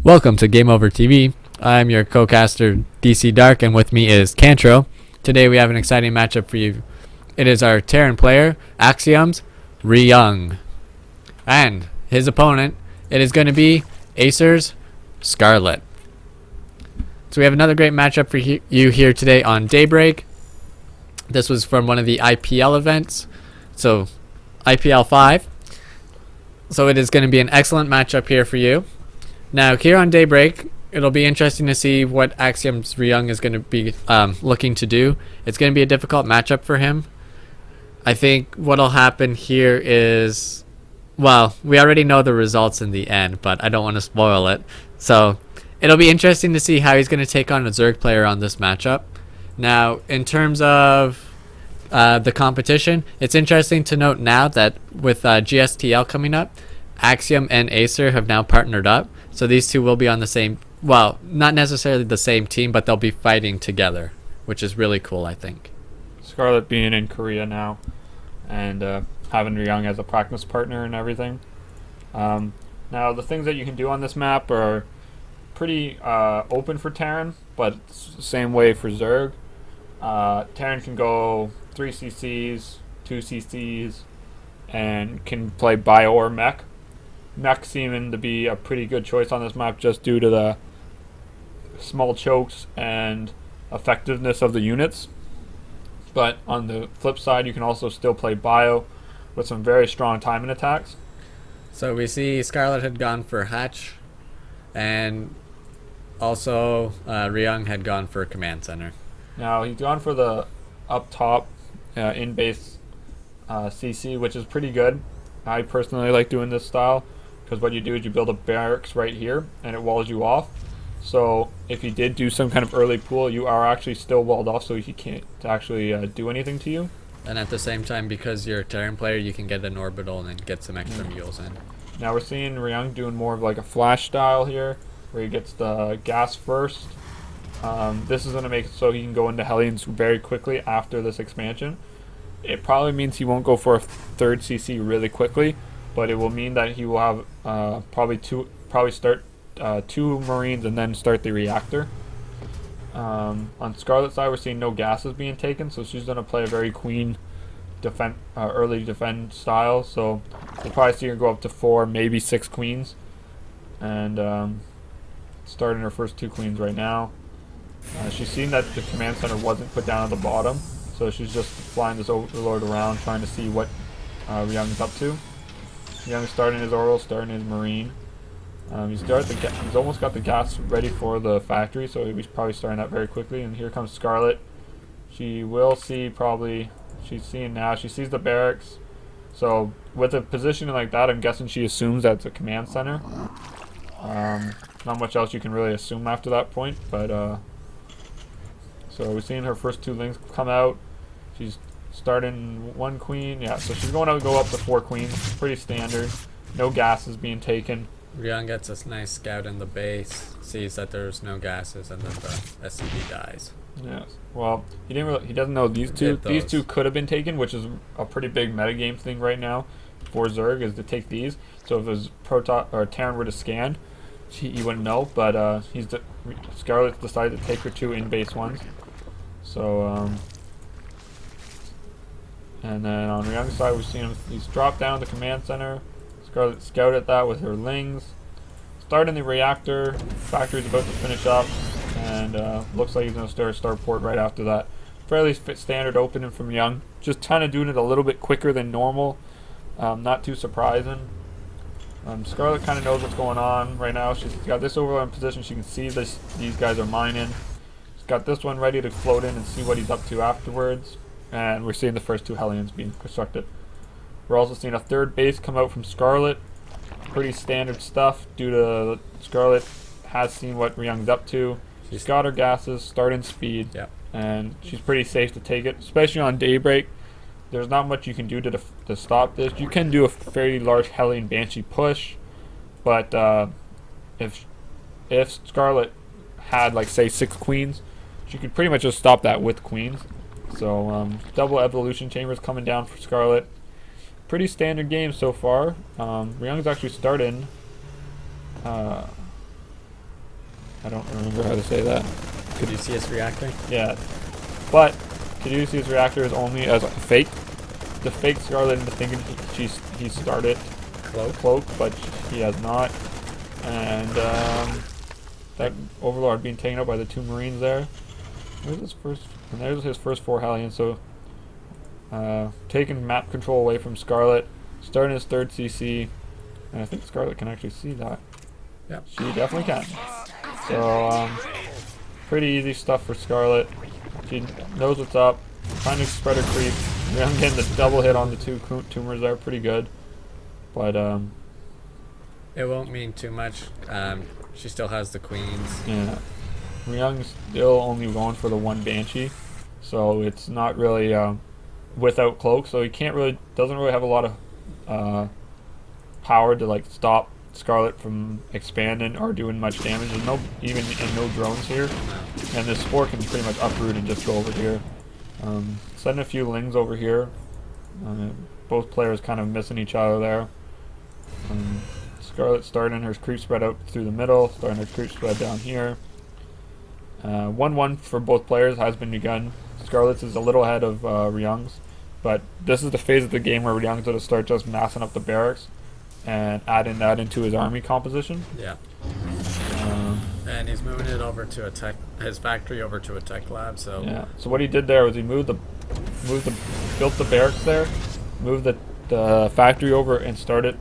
Welcome to Game Over TV. I'm your co-caster DC Dark, and with me is Cantro. Today we have an exciting matchup for you. It is our Terran player, AxRyung, and his opponent, it is going to be AcerScarlett. So we have another great matchup for you here today on Daybreak. This was from one of the IPL events, so IPL 5. So it is going to be an excellent matchup here for you. Now here on Daybreak, it'll be interesting to see what AxRyung is going to be looking to do. It's going to be a difficult matchup for him. I think what'll happen here is, well, we already know the results in the end, but I don't want to spoil it. So it'll be interesting to see how he's going to take on a Zerg player on this matchup. Now, in terms of the competition, it's interesting to note now that with GSTL coming up, AxRyung and Acer have now partnered up. So these two will be on the same, well, not necessarily the same team, but they'll be fighting together, which is really cool, I think. Scarlett being in Korea now and having Ryung as a practice partner and everything. Now, the things that you can do on this map are pretty open for Terran, but it's the same way for Zerg. Terran can go 3 CCs, 2 CCs, and can play bio or mech. Mech seeming to be a pretty good choice on this map just due to the small chokes and effectiveness of the units. But on the flip side, you can also still play bio with some very strong timing attacks. So we see Scarlett had gone for Hatch, and also Ryung had gone for Command Center. Now he's gone for the up top in-base CC, which is pretty good. I personally like doing this style because what you do is you build a barracks right here and it walls you off. So if you did do some kind of early pool, you are actually still walled off, so he can't actually do anything to you. And at the same time, because you're a Terran player, you can get an orbital and then get some extra mules in. Now we're seeing Ryung doing more of like a flash style here, where he gets the gas first. This is going to make it so he can go into Hellions very quickly after this expansion. It probably means he won't go for a third CC really quickly, but it will mean that he will have probably start 2 Marines and then start the reactor. On Scarlett's side, we're seeing no gases being taken, so she's going to play a very queen early defend style. So we'll probably see her go up to 4, maybe 6 queens, and starting her first 2 queens right now. She's seen that the command center wasn't put down at the bottom, so she's just flying this overlord around trying to see what Ryung's up to. Ryung's starting his orbital, starting his marine. He's almost got the gas ready for the factory, so he's probably starting that very quickly. And here comes Scarlett. She will see probably, she's seeing now, she sees the barracks. So with a positioning like that, I'm guessing she assumes that's a command center. Not much else you can really assume after that point, but so we're seeing her first 2 links come out. She's starting 1 queen, yeah, so she's going to go up to 4 queens, pretty standard. No gases being taken. Ryung gets a nice scout in the base, sees that there's no gases, and then the SCV dies. Yes. Well, he doesn't know these two. These 2 could have been taken, which is a pretty big metagame thing right now for Zerg, is to take these. So if his Terran were to scan, he wouldn't know. But Scarlett decided to take her 2 in-base ones. So and then on Ryung's side, we've seen him. He's dropped down the command center. Scarlett scouted that with her lings. Starting the reactor. Factory's about to finish up. And looks like he's going to start a starport right after that. Fairly standard opening from Ryung. Just kind of doing it a little bit quicker than normal. Not too surprising. Scarlett kind of knows what's going on right now. She's got this overlord in position. She can see these guys are mining. She's got this one ready to float in and see what he's up to afterwards. And we're seeing the first 2 Hellions being constructed. We're also seeing a 3rd base come out from Scarlett. Pretty standard stuff due to Scarlett has seen what Ryung's up to. She's got her gases, starting speed, and she's pretty safe to take it, especially on Daybreak. There's not much you can do to stop this. You can do a fairly large Hellion Banshee push, but if Scarlett had, like, say 6 queens, she could pretty much just stop that with queens. So double evolution chambers coming down for Scarlett. pretty standard game so far. Ryung's actually starting. I don't remember how to say that. Could you see us reacting? Yeah, but Caduceus reactor is only as a fake. The fake Scarlet into thinking he started cloak, but he has not. And that Overlord being taken out by the 2 Marines there. There's his first, and there's his first 4 Hellions. So taking map control away from Scarlet, starting his 3rd CC, and I think Scarlet can actually see that. Yeah, she definitely can. So pretty easy stuff for Scarlet. She knows what's up, trying to spread her creep. I'm getting the double hit on the 2 tumors there, pretty good. But it won't mean too much. She still has the queens. Yeah, Ryung's still only going for the 1 Banshee, so it's not really without cloak. So he doesn't really have a lot of power to like stop Scarlet from expanding or doing much damage. There's no drones here, and this Spore can pretty much uproot and just go over here. Sending a few Lings over here. Both players kind of missing each other there. Scarlet starting her creep spread out through the middle, starting her creep spread down here. 1-1 for both players has been begun. Scarlet's is a little ahead of Ryung's, but this is the phase of the game where Ryung's going to start just massing up the barracks and adding that into his army composition. Yeah. And he's moving it over to his factory over to a tech lab. So yeah. So what he did there was he built the barracks there, moved the factory over, and started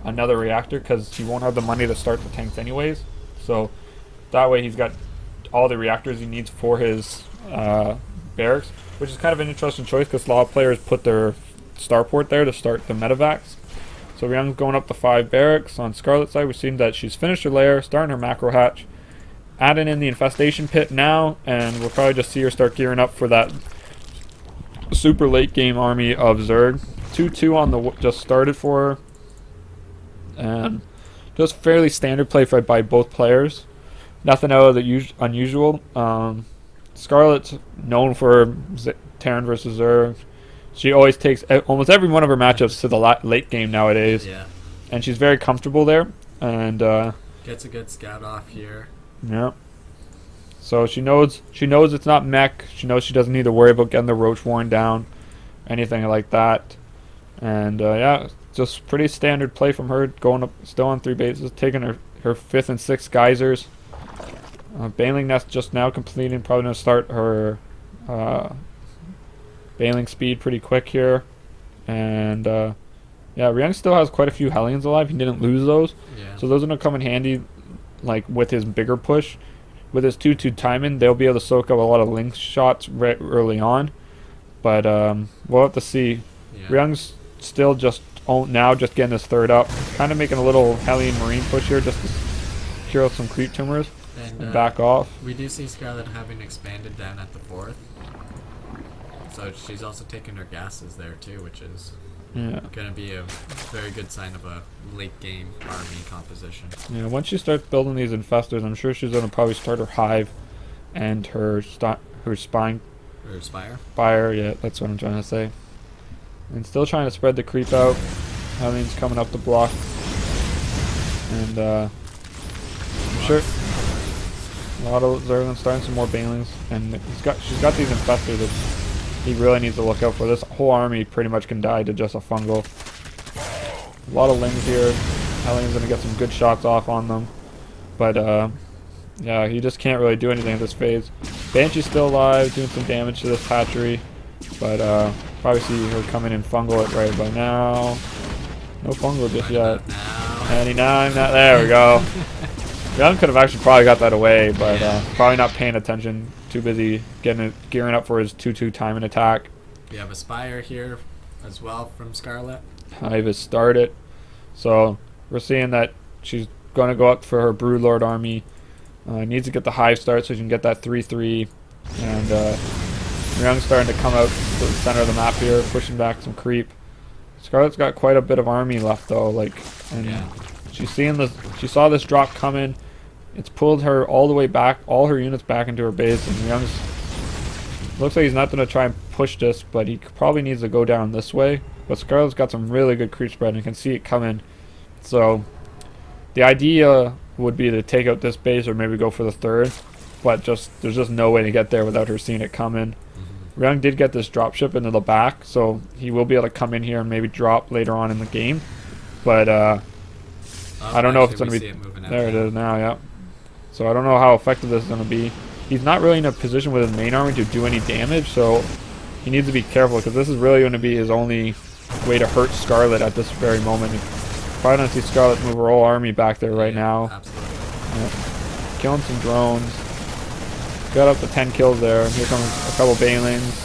another reactor because he won't have the money to start the tanks anyways. So that way he's got all the reactors he needs for his barracks, which is kind of an interesting choice because a lot of players put their starport there to start the medevacs. So Ryung's going up the 5 barracks. On Scarlet's side, we've seen that she's finished her lair, starting her macro hatch, adding in the infestation pit now, and we'll probably just see her start gearing up for that super late game army of Zerg. 2-2 on the just started for her, and just fairly standard play by both players. Nothing out of the unusual. Scarlet's known for Terran versus Zerg. She always takes almost every one of her matchups to the late game nowadays. Yeah. And she's very comfortable there. And gets a good scout off here. Yeah. So she knows it's not mech. She knows she doesn't need to worry about getting the roach worn down, anything like that. And yeah, just pretty standard play from her, going up still on 3 bases, taking her 5th and 6th geysers. Baneling Nest just now completing, probably going to start her Baneling speed pretty quick here. And yeah, Ryung still has quite a few Hellions alive. He didn't lose those. Yeah. So those are going to come in handy, like with his bigger push. With his 2-2 timing, they'll be able to soak up a lot of link shots right early on. But we'll have to see. Yeah. Ryung's still just getting his 3rd up. Kind of making a little Hellion Marine push here just to cure out some creep tumors and back off. We do see Scarlet having expanded down at the 4th. So she's also taking her gases there too, which is going to be a very good sign of a late game army composition. Yeah, once she starts building these infestors, I'm sure she's going to probably start her hive and her spine. Or spire? Spire, yeah, that's what I'm trying to say. And still trying to spread the creep out. Hellion's coming up the block. And I'm sure a lot of Zerglings starting some more Banelings. And she's got these infestors that he really needs to look out for. This whole army pretty much can die to just a fungal. A lot of Lings here. Hellion's going to get some good shots off on them. But yeah, he just can't really do anything at this phase. Banshee's still alive, doing some damage to this hatchery. But probably see her come in and fungal it right about now. No fungal just yet. 99, there we go. Young could have actually probably got that away, but probably not paying attention. Too busy gearing up for his 2-2 timing attack. We have a Spire here as well from Scarlet. Hive has started. So we're seeing that she's going to go up for her Broodlord army. Needs to get the Hive start so she can get that 3-3. And Young's starting to come out to the center of the map here, pushing back some creep. Scarlet's got quite a bit of army left though, she saw this drop coming. It's pulled her all the way back, all her units back into her base, and Young's looks like he's not going to try and push this, but he probably needs to go down this way But Scarlett's got some really good creep spread, and you can see it coming. So the idea would be to take out this base or maybe go for the third, but there's just no way to get there without her seeing it coming. Ryung did get this dropship into the back, so he will be able to come in here and maybe drop later on in the game. But I don't know if it's going to be... There it is now, yeah. So I don't know how effective this is going to be. He's not really in a position with his main army to do any damage, so he needs to be careful, because this is really going to be his only way to hurt Scarlett at this very moment. Probably don't see Scarlett move her whole army back there right now. Absolutely. Yeah. Killing some drones. Got up to 10 kills there. Here comes a couple Banelings.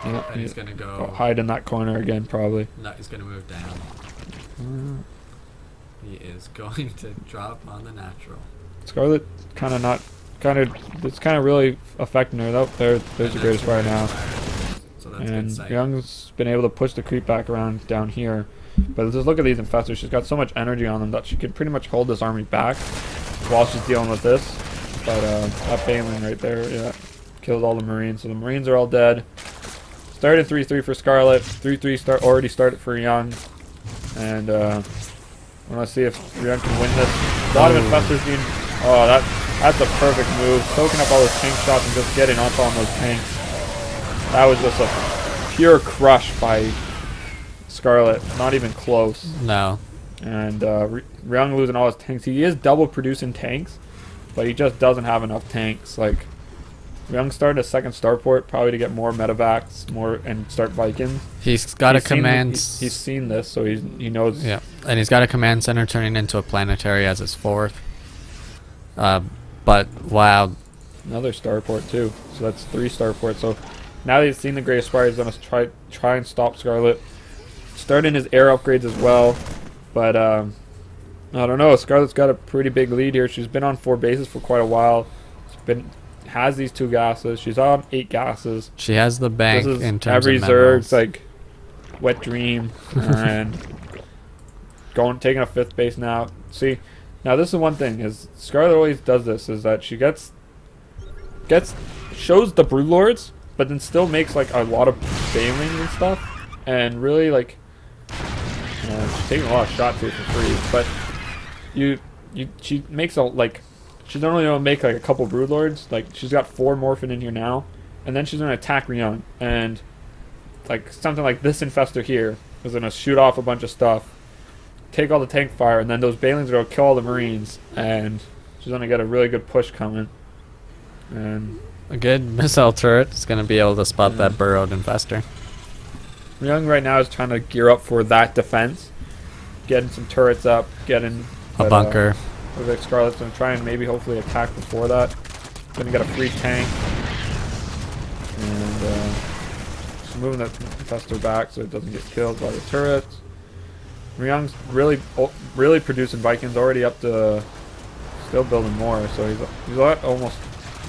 Yeah, and he's going to go... hide in that corner again, probably. No, he's going to move down. He is going to drop on the natural. Scarlett it's kind of really affecting her. Oh, there's the greatest fire now. So that's and good sight. Young's been able to push the creep back around down here. But just look at these infestors. She's got so much energy on them that she could pretty much hold this army back while she's dealing with this. But that Baneling right there, yeah, kills all the Marines. So the Marines are all dead. Started 3-3 for Scarlett. 3-3 already started for Young. And I want to see if Young can win this. A lot of infestors being... Oh, that's a perfect move. Soaking up all those tank shots and just getting up on those tanks. That was just a pure crush by Scarlett. Not even close. No. And Ryung losing all his tanks. He is double producing tanks, but he just doesn't have enough tanks. Like, Ryung started a second starport probably to get more medevacs, and start Vikings. He's got a command... He's seen this, so he knows. Yeah, and he's got a command center turning into a planetary as his fourth. But, wow. Another starport, too. So that's 3 starports. So now that he's seen the Great Spire, he's going to try and stop Scarlett. Starting his air upgrades as well. But, I don't know. Scarlett's got a pretty big lead here. She's been on 4 bases for quite a while. Has these 2 gases. She's on 8 gases. She has the bank this is in terms every of minerals. Zerg's like wet dream and taking a 5th base now. See, now this is one thing is Scarlett always does this is that she shows the Broodlords, but then still makes like a lot of Banelings and stuff, and really like she's taking a lot of shots here for free. But she makes she's not only gonna make like a couple Broodlords, like she's got 4 morphin in here now, and then she's gonna attack Ryung, and like something like this infestor here is gonna shoot off a bunch of stuff, take all the tank fire, and then those Banelings are gonna kill all the Marines, and she's gonna get a really good push coming. And a good missile turret is gonna be able to spot that burrowed infestor. Ryung right now is trying to gear up for that defense, getting some turrets up, getting A bunker. Looks like Scarlett's going to try and maybe hopefully attack before that. Going to get a free tank. And just moving that infestor back so it doesn't get killed by the turrets. Ryung's really producing Vikings, already up to still building more. So he's at almost,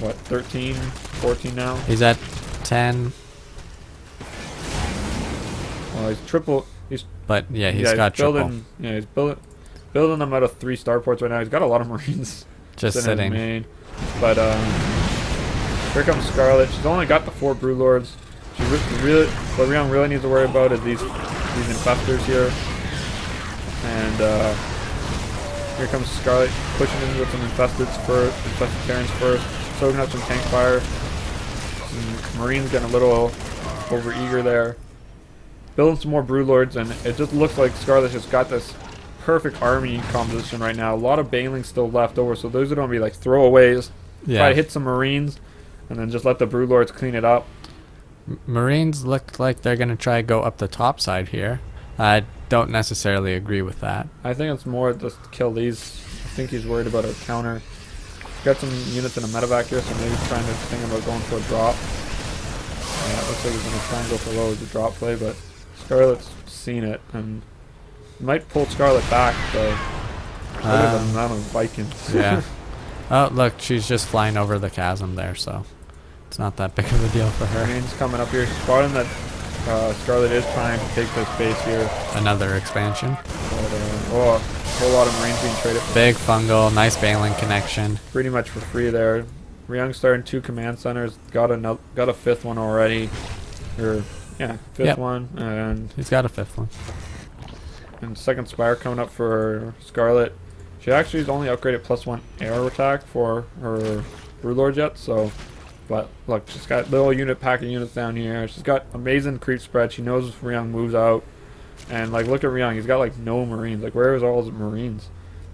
what, 13, 14 now? He's at 10. Well, he's triple. But yeah, he's got triple. Yeah, he's building them out of 3 starports right now. He's got a lot of Marines just sitting. Main. But here comes Scarlett. She's only got the 4 Broodlords. What Ryung really needs to worry about is these infestors here. And here comes Scarlett pushing in with some infested Terrans first, soaking up some tank fire. Some Marines getting a little over eager there. Building some more Broodlords, and it just looks like Scarlett's just got this perfect army composition right now. A lot of Banelings still left over, so those are going to be like throwaways. Yeah. Try to hit some Marines, and then just let the Broodlords clean it up. Marines look like they're going to try to go up the top side here. I don't necessarily agree with that. I think it's more just to kill these. I think he's worried about a counter. Got some units in a medevac here, so maybe trying to think about going for a drop. It looks like he's going to try and go for low as a drop play, but Scarlett's seen it, and might pull Scarlett back, though. Look at the amount of Vikings. Yeah. Oh, look, she's just flying over the chasm there, so it's not that big of a deal for her. Marines coming up here, spotting that Scarlett is trying to take this base here. Another expansion. But, a whole lot of Marines being traded. Big fungal, nice Baneling connection. Pretty much for free there. Ryung starting 2 command centers, got a 5th one already. or yeah, fifth Yep. one, and He's got a fifth one. second Spire coming up for Scarlet. She actually is only upgraded +1 air attack for her Broodlord yet, so. But look, she's got little unit packing units down here. She's got amazing creep spread. She knows if Ryung moves out. And like, look at Ryung. He's got like no Marines. Like, where is all his Marines?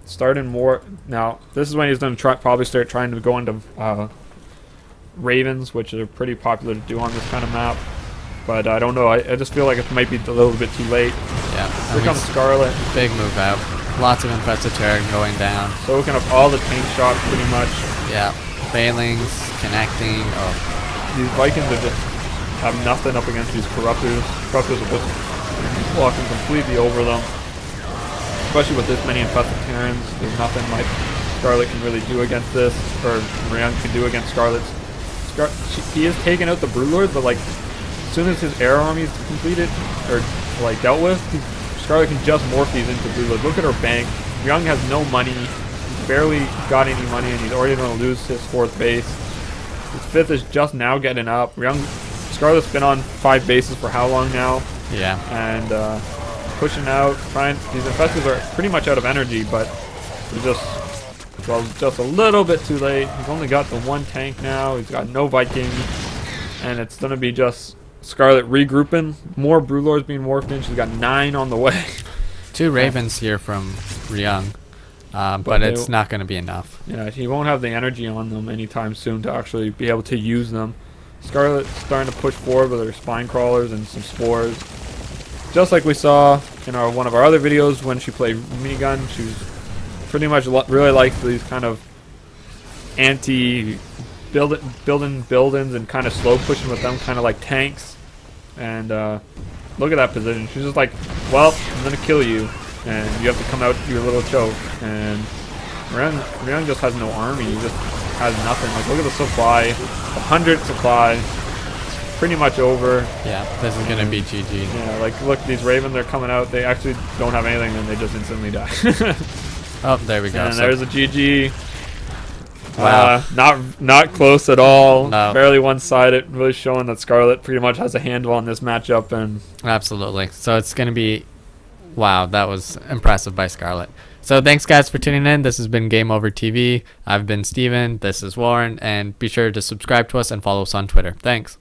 Starting more now. This is when he's going to probably start trying to go into Ravens, which are pretty popular to do on this kind of map. But I don't know. I just feel like it might be a little bit too late. Yeah. Here comes Scarlet. Big move out. Lots of infested terror going down. Soaking up all the tank shots pretty much. Yeah. Failings, connecting. Oh, These Vikings are just have nothing up against these Corruptors. Corruptors are just walking completely over them. Especially with this many infested Terrans, there's nothing like Scarlet can really do against this, or Ryung can do against Scarlet's. He is taking out the Broodlord, but like as soon as his air army is completed or like dealt with, Scarlet can just morph these into Broodlord. Look at her bank. Ryung has no money. He's barely got any money, and he's already going to lose his 4th base. His 5th is just now getting up. Scarlet's been on 5 bases for how long now? yeah. And pushing out, these infestors are pretty much out of energy, but they're just a little bit too late. He's only got the 1 tank now. He's got no Viking, and it's gonna be just Scarlet regrouping. More Broodlords being morphed in. She's got 9 on the way. 2 Ravens here from Ryung. But it's not going to be enough. Yeah, he won't have the energy on them anytime soon to actually be able to use them. Scarlet's starting to push forward with her spine crawlers and some spores. Just like we saw in one of our other videos when she played minigun, she's pretty much really likes these kind of building buildings and kind of slow pushing with them, kind of like tanks. And look at that position. She's just like, well, I'm going to kill you. And you have to come out your little choke. And Ryung just has no army. He just has nothing. Like, look at the supply. 100 supply. Pretty much over. Yeah, this is going to be GG. Yeah, like, look, these Ravens are coming out. They actually don't have anything, and they just instantly die. Oh, there we go. And there's a GG. Wow. Not close at all. No. Barely one-sided. Really showing that Scarlet pretty much has a handle on this matchup. And Absolutely. So it's going to be... Wow, that was impressive by Scarlet. So thanks, guys, for tuning in. This has been Game Over TV. I've been Steven. This is Warren. And be sure to subscribe to us and follow us on Twitter. Thanks.